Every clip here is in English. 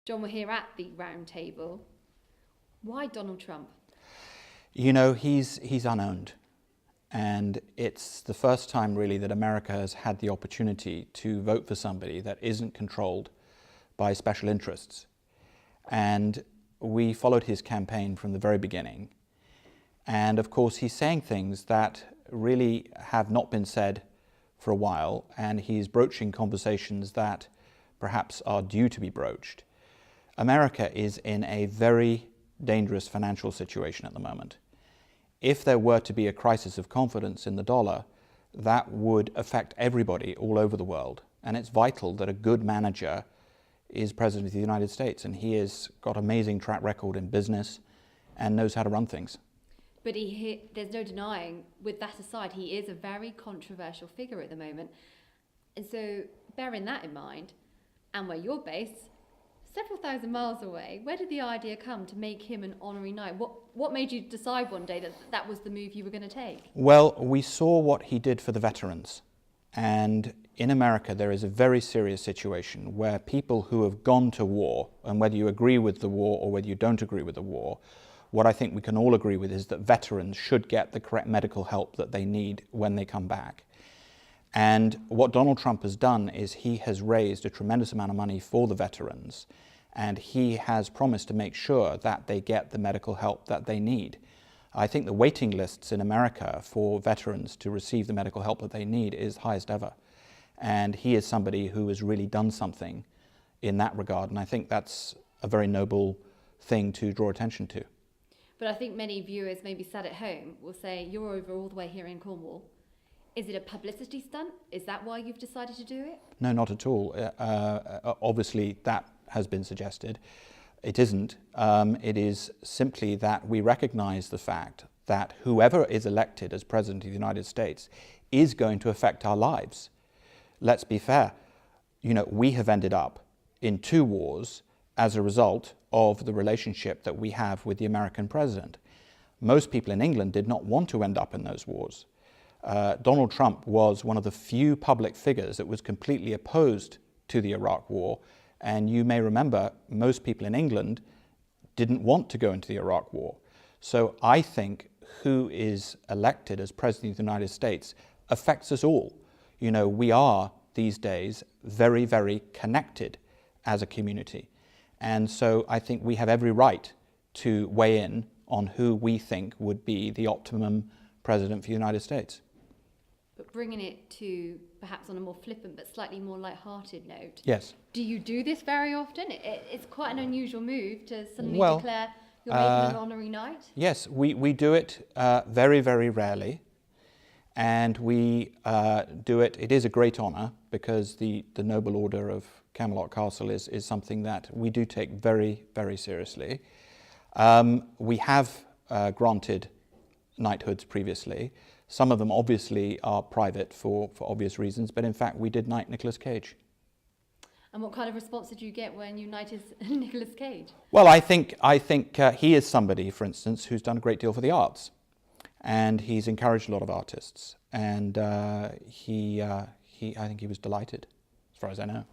John, we're here at the round table. Why Donald Trump? You know, he's unowned. And it's the first time really that America has had the opportunity to vote for somebody that isn't controlled by special interests. And we followed his campaign from the very beginning. And of course, he's saying things that really have not been said for a while, and he's broaching conversations that perhaps are due to be broached. America is in a very dangerous financial situation at the moment. If there were to be a crisis of confidence in the dollar, that would affect everybody all over the world. And it's vital that a good manager is President of the United States, and he has got an amazing track record in business and knows how to run things. But there's no denying, with that aside, he is a very controversial figure at the moment. And so, bearing that in mind, and where you're based, several thousand miles away, where did the idea come to make him an honorary knight? What made you decide one day that that was the move you were going to take? Well, we saw what he did for the veterans. And in America, there is a very serious situation where people who have gone to war, and whether you agree with the war or whether you don't agree with the war, what I think we can all agree with is that veterans should get the correct medical help that they need when they come back. And what Donald Trump has done is he has raised a tremendous amount of money for the veterans, and he has promised to make sure that they get the medical help that they need. I think the waiting lists in America for veterans to receive the medical help that they need is highest ever. And he is somebody who has really done something in that regard, and I think that's a very noble thing to draw attention to. But I think many viewers, maybe sat at home, will say, you're over all the way here in Cornwall. Is it a publicity stunt? Is that why you've decided to do it? No, not at all. Obviously, that has been suggested. It isn't. It is simply that we recognize the fact that whoever is elected as President of the United States is going to affect our lives. Let's be fair. You know, we have ended up in 2 wars as a result of the relationship that we have with the American president. Most people in England did not want to end up in those wars. Donald Trump was one of the few public figures that was completely opposed to the Iraq War. And you may remember most people in England didn't want to go into the Iraq War. So I think who is elected as President of the United States affects us all. You know, we are these days very, very connected as a community. And so I think we have every right to weigh in on who we think would be the optimum president for the United States. But bringing it to perhaps on a more flippant but slightly more light-hearted note. Yes. Do you do this very often? It's quite an unusual move to suddenly declare you're making an honorary knight. Yes, we do it very, very rarely. And we do it, it is a great honor because the Noble Order of Camelot Castle is something that we do take very, very seriously. We have granted knighthoods previously. Some of them obviously are private for obvious reasons, but in fact we did knight Nicolas Cage. And what kind of response did you get when you knighted Nicolas Cage? Well, I think he is somebody, for instance, who's done a great deal for the arts. And he's encouraged a lot of artists. And I think he was delighted, as far as I know.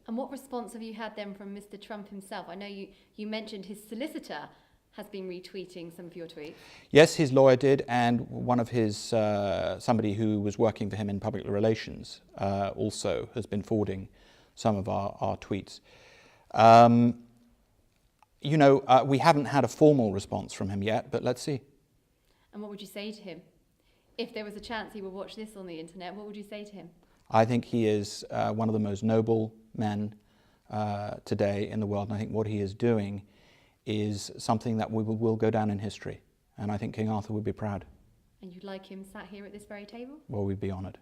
And what response have you had then from Mr. Trump himself? I know you mentioned his solicitor has been retweeting some of your tweets. Yes, his lawyer did, and one of his, somebody who was working for him in public relations also has been forwarding some of our tweets. You know, we haven't had a formal response from him yet, but let's see. And what would you say to him? If there was a chance he would watch this on the internet, what would you say to him? I think he is one of the most noble men today in the world, and I think what he is doing is something that will go down in history. And I think King Arthur would be proud. And you'd like him sat here at this very table? Well, we'd be honoured.